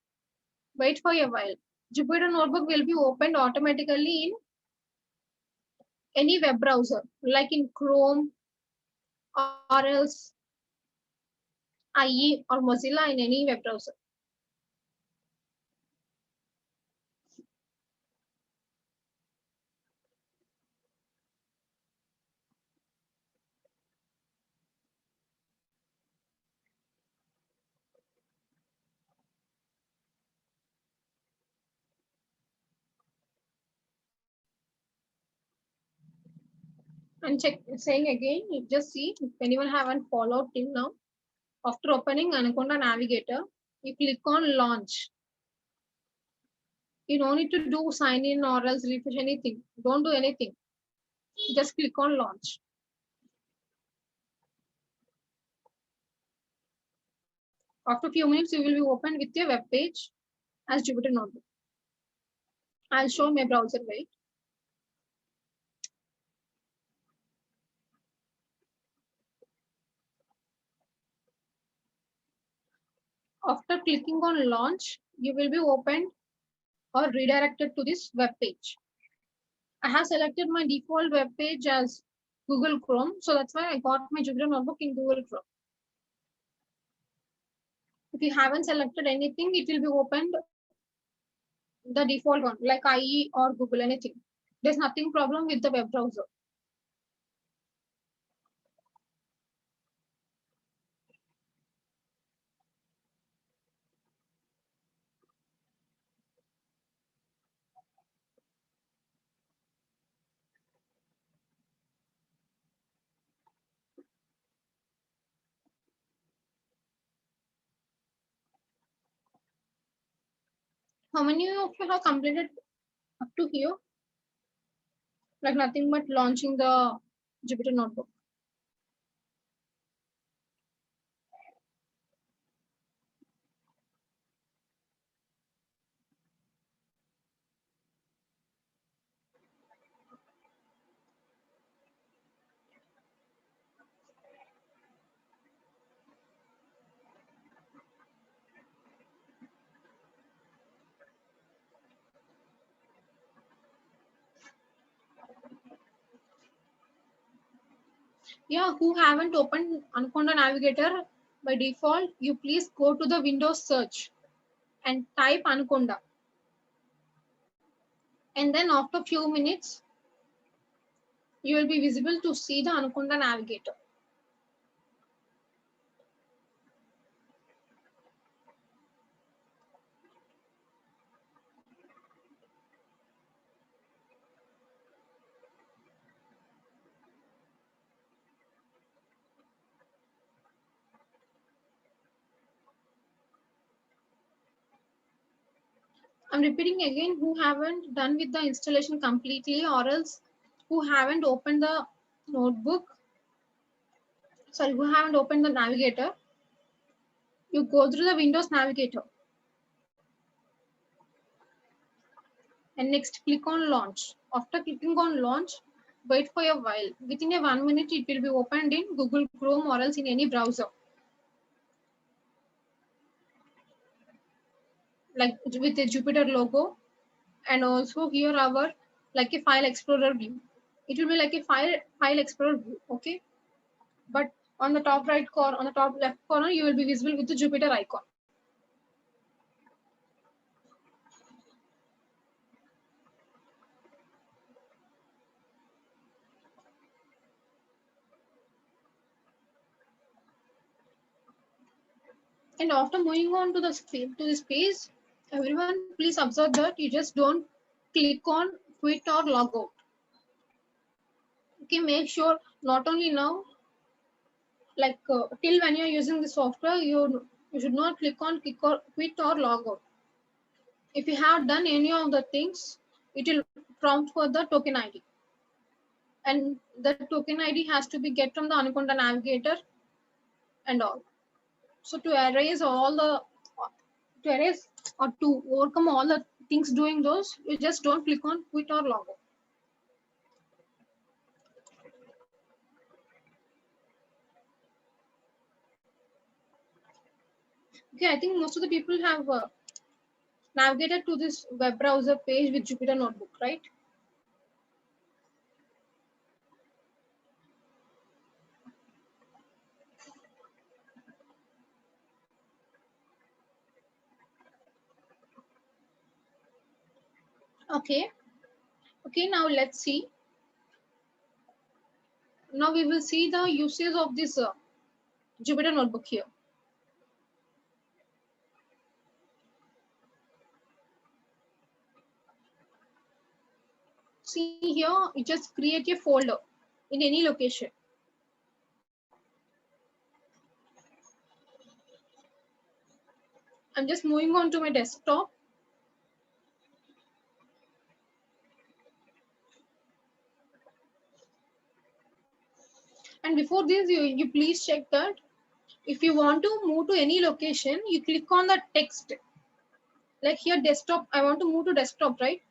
B: wait for a while. Jupyter Notebook will be opened automatically in any web browser, like in Chrome or else IE or Mozilla, in any web browser. And check saying again, you just see if anyone haven't followed till now. After opening Anaconda Navigator, you click on launch. You don't need to do sign in or else refresh anything. Don't do anything. Just click on launch. After a few minutes, you will be opened with a web page as Jupyter Notebook. I'll show my browser. Wait. After clicking on launch, you will be opened or redirected to this web page. I have selected my default web page as Google Chrome, so that's why I got my Jupyter Notebook in Google Chrome. If you haven't selected anything, it will be opened the default one, like IE or Google, anything. There's nothing problem with the web browser. How many of you have completed up to here? Like nothing but launching the Jupyter Notebook. Yeah, who haven't opened Anaconda Navigator by default, you please go to the Windows search and type Anaconda. And then after a few minutes, you will be visible to see the Anaconda Navigator. I'm repeating again, who haven't done with the installation completely or else who haven't opened the notebook, sorry, who haven't opened the navigator, you go through the Windows Navigator and next click on launch. After clicking on launch, wait for a while. Within a 1 minute, it will be opened in Google Chrome or else in any browser. Like with a Jupyter logo, and also here our like a file explorer view. It will be like a file explorer view, okay? But on the top right corner, on the top left corner, you will be visible with the Jupyter icon. And after moving on to this page, everyone please observe that you just don't click on quit or log out. Okay, make sure not only now, like till when you're using the software, you should not click on quit or log out. If you have done any of the things, it will prompt for the token ID. And the token ID has to be get from the Anaconda Navigator and all. So to erase or to overcome all the things doing those, you just don't click on quit or log out. Okay, I think most of the people have navigated to this web browser page with Jupyter Notebook, right? Okay. Okay, now let's see. Now we will see the usage of this Jupyter Notebook here. See here, you just create a folder. in any location. I'm just moving on to my desktop. And before this, you please check that if you want to move to any location, you click on the text. Like here, desktop, I want to move to desktop, right?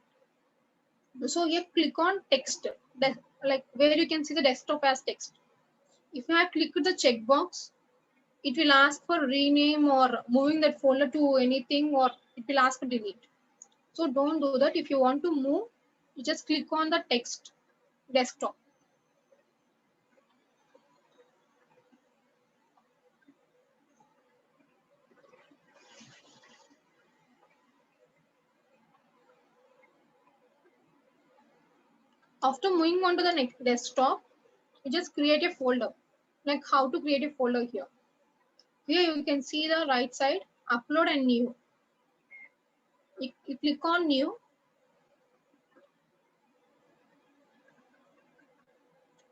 B: So here, click on text, like where you can see the desktop as text. If you have clicked the checkbox, it will ask for rename or moving that folder to anything, or it will ask for delete. So don't do that. If you want to move, you just click on the text desktop. After moving on to the next desktop, you just create a folder. Like how to create a folder here. Here you can see the right side, upload and new. You click on new.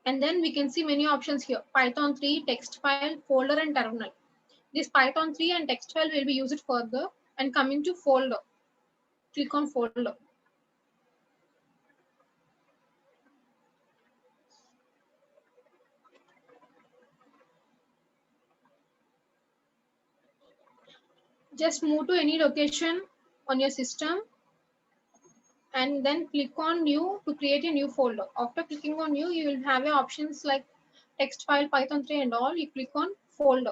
B: And then we can see many options here. Python 3, text file, folder and terminal. This Python 3 and text file will be used further. And coming to folder, click on folder. Just move to any location on your system and then click on new to create a new folder. After clicking on new, you will have options like text file, Python 3 and all. You click on folder.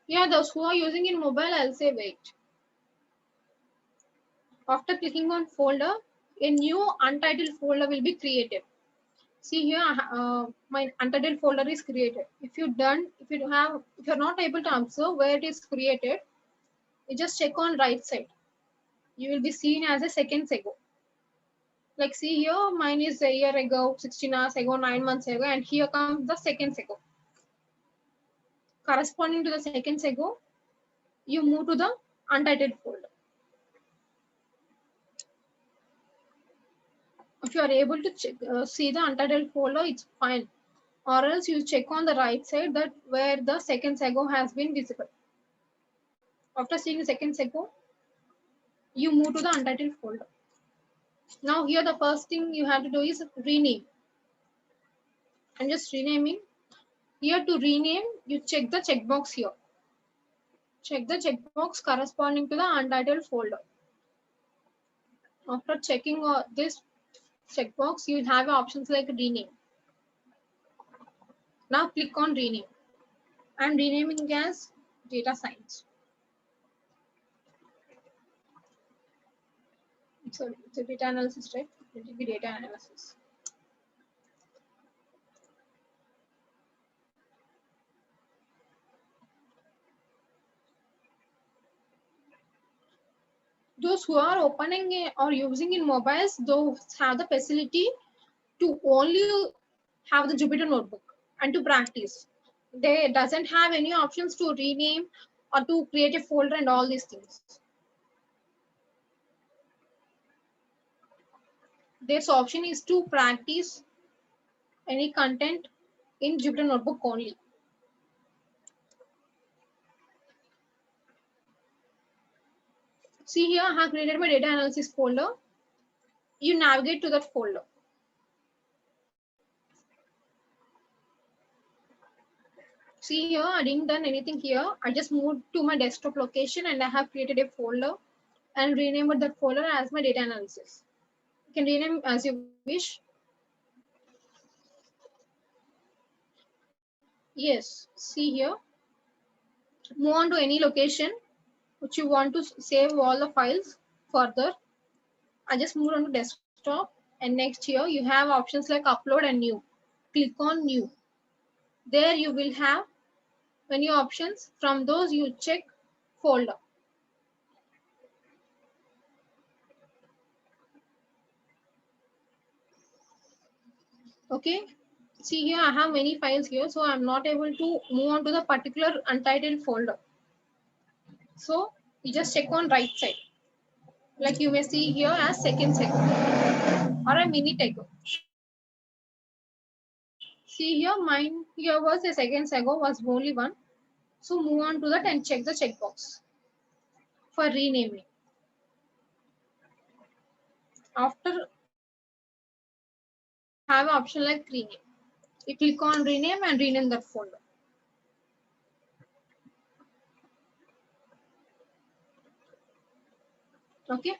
B: Yeah, those who are using in mobile, I'll say wait. After clicking on folder, a new untitled folder will be created. See here, my untitled folder is created. If you're not able to observe where it is created, you just check on right side. You will be seen as a seconds ago. Like see here, mine is a year ago, 16 hours ago, 9 months ago, and here comes the seconds ago. Corresponding to the seconds ago, you move to the untitled folder. If you are able to see the untitled folder, it's fine. Or else you check on the right side that where the seconds ago has been visible. After seeing the seconds ago, you move to the untitled folder. Now here the first thing you have to do is rename. I'm just renaming. Here to rename, you check the checkbox here. Check the checkbox corresponding to the untitled folder. After checking this checkbox, you will have options like rename. Now click on rename. I'm renaming as data science. Sorry, it's a data analysis, right? It will be data analysis. Those who are opening or using in mobiles, those have the facility to only have the Jupyter notebook and to practice. They doesn't have any options to rename or to create a folder and all these things. This option is to practice any content in Jupyter notebook only. See here, I have created my data analysis folder. You navigate to that folder. See here, I didn't done anything here. I just moved to my desktop location and I have created a folder and renamed that folder as my data analysis. You can rename as you wish. Yes, see here. Move on to any location which you want to save all the files further. I just moved on to desktop and next here you have options like upload and new. Click on new. There you will have many options. From those you check folder. Okay, see here I have many files here, so I'm not able to move on to the particular untitled folder. So You just check on right side. Like you may see here as second Sego or a mini Tego. See here, mine here was a second Sego was only one. So move on to that and check the checkbox for renaming. After have an option like rename. You click on rename and rename that folder. Okay.